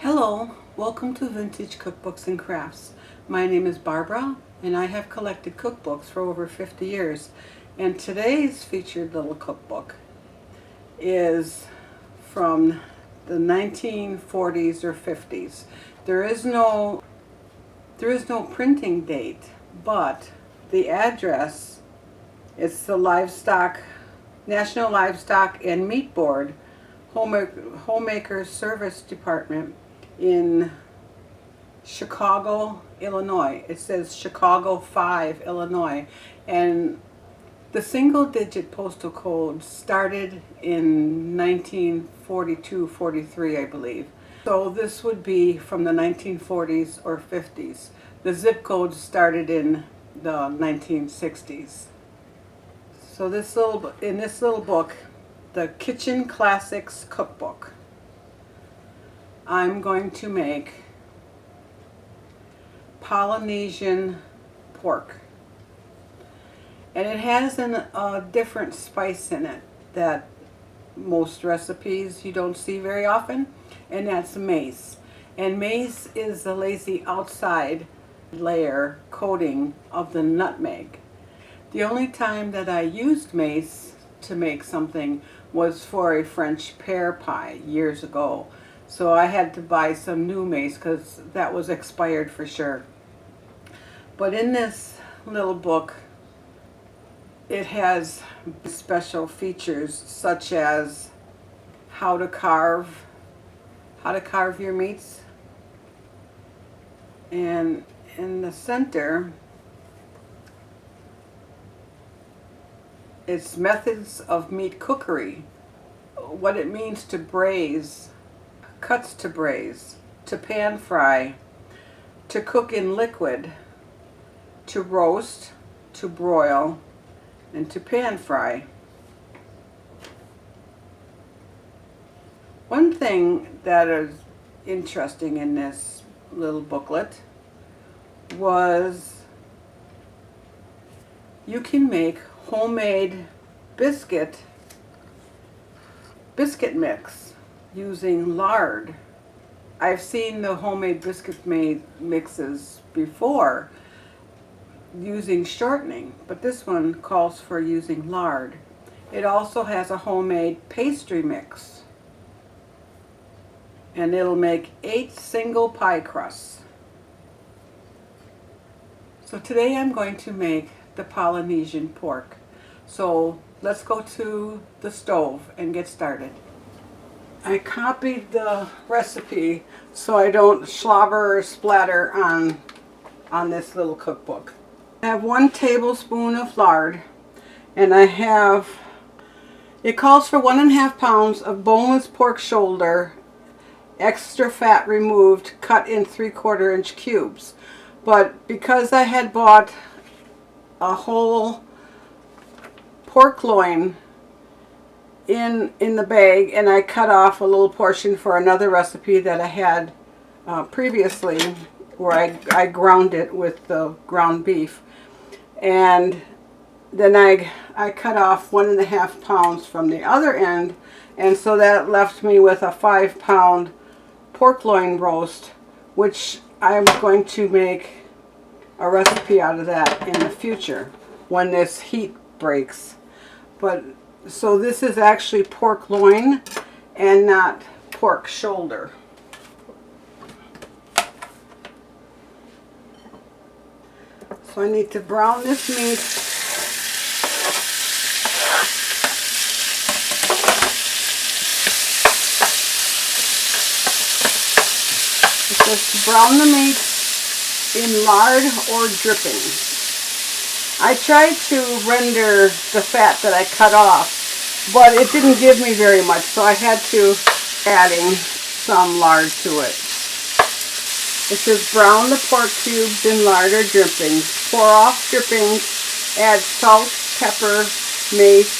Hello, welcome to Vintage Cookbooks and Crafts. My name is Barbara and I have collected cookbooks for over 50 years. And today's featured little cookbook is from the 1940s or 50s. There is no printing date, but the address, it's the National Livestock and Meat Board Homemaker Service Department in Chicago, Illinois. It says Chicago 5, Illinois, and the single-digit postal code started in 1942-43, I believe. So this would be from the 1940s or 50s. The zip code started in the 1960s. So in this little book, the Kitchen Classics Cookbook, I'm going to make Polynesian pork. And it has a different spice in it that most recipes you don't see very often, and that's mace. And mace is the lazy outside layer coating of the nutmeg. The only time that I used mace to make something was for a French pear pie years ago. So I had to buy some new mace because that was expired for sure. But in this little book, it has special features such as how to carve your meats. And in the center, it's methods of meat cookery, what it means to braise, cuts to braise, to pan fry, to cook in liquid, to roast, to broil, and to pan fry. One thing that is interesting in this little booklet was you can make homemade biscuit mix using lard. I've seen the homemade biscuit mixes before using shortening, but this one calls for using lard. It also has a homemade pastry mix, and it'll make 8 single pie crusts. So today I'm going to make the Polynesian pork. So let's go to the stove and get started. I copied the recipe so I don't slobber or splatter on this little cookbook. I have 1 tablespoon of lard, and it calls for 1.5 pounds of boneless pork shoulder, extra fat removed, cut in 3/4 inch cubes. But because I had bought a whole pork loin in the bag, and I cut off a little portion for another recipe that I had previously, where I ground it with the ground beef, and then I cut off 1.5 pounds from the other end, and so that left me with a 5-pound pork loin roast, which I'm going to make a recipe out of that in the future when this heat breaks. But so this is actually pork loin and not pork shoulder. So I need to brown this meat. It says to brown the meat in lard or dripping. I tried to render the fat that I cut off, but it didn't give me very much, so I had to adding some lard to it. It says brown the pork cubes in lard or dripping. Pour off drippings, add salt, pepper, mace,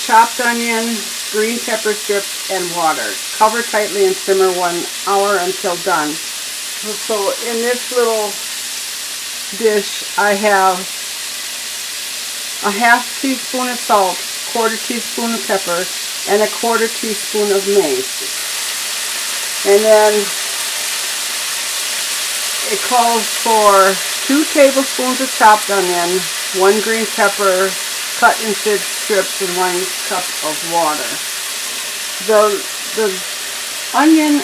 chopped onion, green pepper strips, and water. Cover tightly and simmer 1 hour until done. So in this little dish, I have a 1/2 teaspoon of salt, 1/4 teaspoon of pepper, and a 1/4 teaspoon of mace. And then it calls for 2 tablespoons of chopped onion, 1 green pepper cut in thin strips, and 1 cup of water. The onion,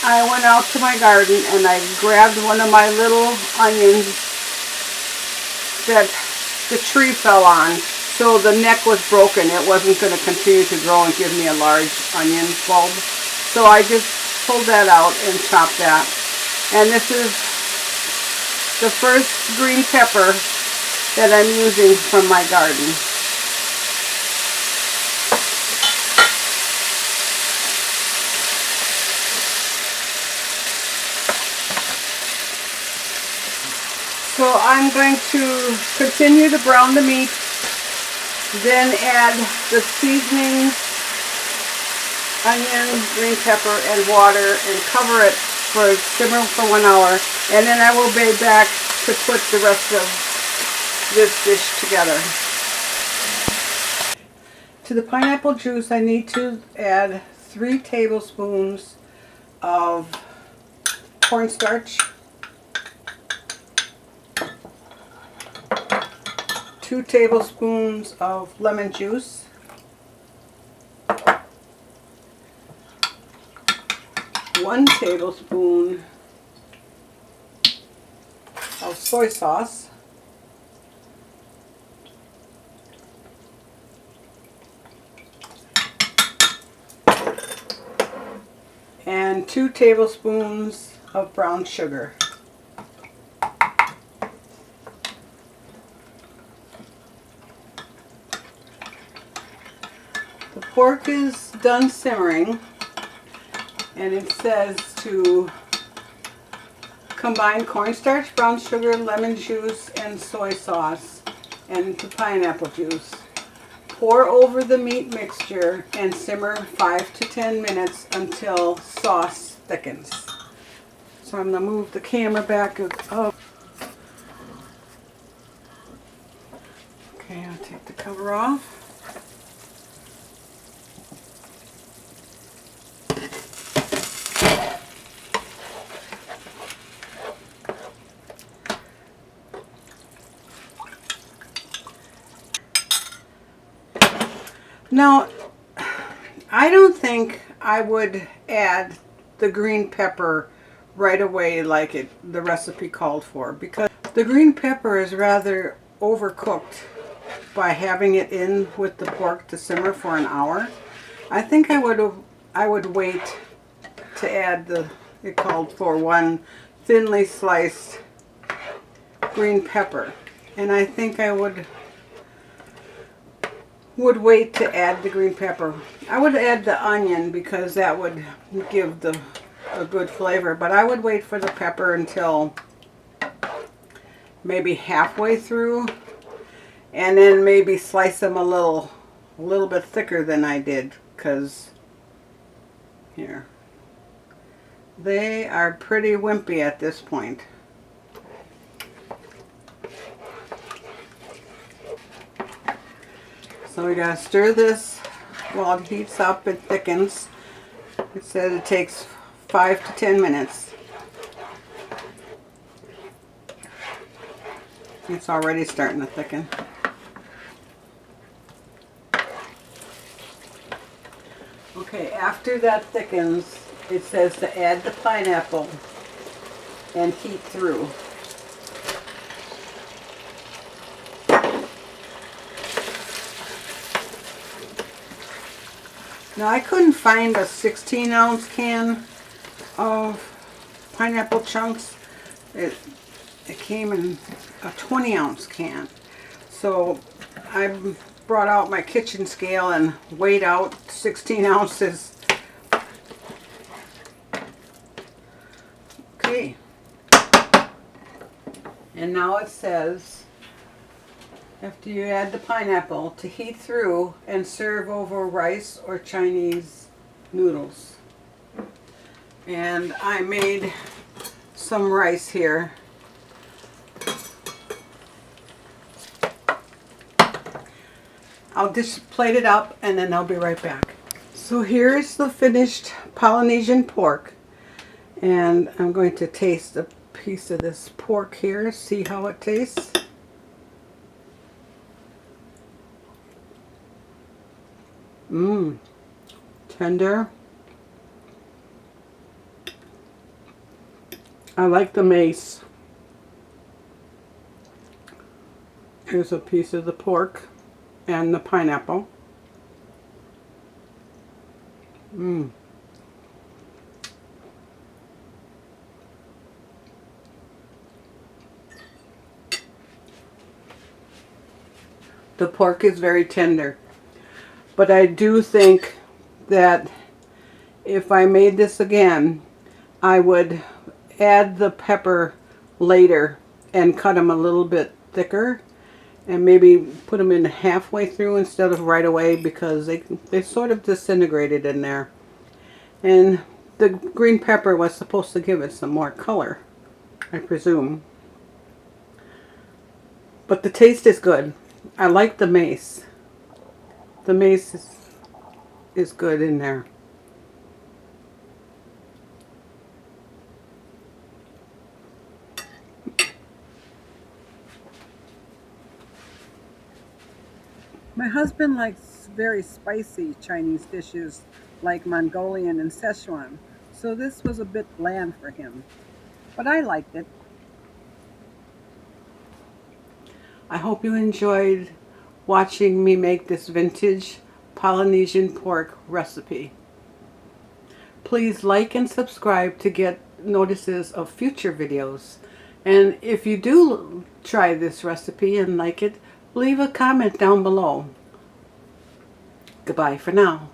I went out to my garden and I grabbed one of my little onions that the tree fell on, so the neck was broken. It wasn't going to continue to grow and give me a large onion bulb. So I just pulled that out and chopped that. And this is the first green pepper that I'm using from my garden. So I'm going to continue to brown the meat, then add the seasoning, onion, green pepper, and water, and cover it for simmer for 1 hour, and then I will be back to put the rest of this dish together. To the pineapple juice, I need to add 3 tablespoons of cornstarch, 2 tablespoons of lemon juice, 1 tablespoon of soy sauce, and 2 tablespoons of brown sugar. The pork is done simmering, and it says to combine cornstarch, brown sugar, lemon juice, and soy sauce, and the pineapple juice. Pour over the meat mixture and simmer 5 to 10 minutes until sauce thickens. So I'm going to move the camera back up. Okay, I'll take the cover off. Now, I don't think I would add the green pepper right away like the recipe called for, because the green pepper is rather overcooked by having it in with the pork to simmer for an hour. I think I would wait to add it called for 1 thinly sliced green pepper, and I think I would wait to add the green pepper. I would add the onion because that would give a good flavor, but I would wait for the pepper until maybe halfway through, and then maybe slice them a little bit thicker than I did, because here they are pretty wimpy at this point. So we gotta stir this while it heats up and thickens. It says it takes 5 to 10 minutes. It's already starting to thicken. Okay, after that thickens, it says to add the pineapple and heat through. Now, I couldn't find a 16-ounce can of pineapple chunks. It came in a 20-ounce can. So I brought out my kitchen scale and weighed out 16 ounces. Okay. And now it says, after you add the pineapple, to heat through and serve over rice or Chinese noodles. And I made some rice here. I'll just plate it up and then I'll be right back. So here's the finished Polynesian pork. And I'm going to taste a piece of this pork here, see how it tastes. Mmm, tender. I like the mace. Here's a piece of the pork and the pineapple. Mmm. The pork is very tender, but I do think that if I made this again, I would add the pepper later and cut them a little bit thicker and maybe put them in halfway through instead of right away, because they sort of disintegrated in there. And the green pepper was supposed to give it some more color, I presume. But the taste is good. I like the mace. The mace is good in there. My husband likes very spicy Chinese dishes like Mongolian and Szechwan, so this was a bit bland for him. But I liked it. I hope you enjoyed watching me make this vintage Polynesian pork recipe. Please like and subscribe to get notices of future videos. And if you do try this recipe and like it, leave a comment down below. Goodbye for now.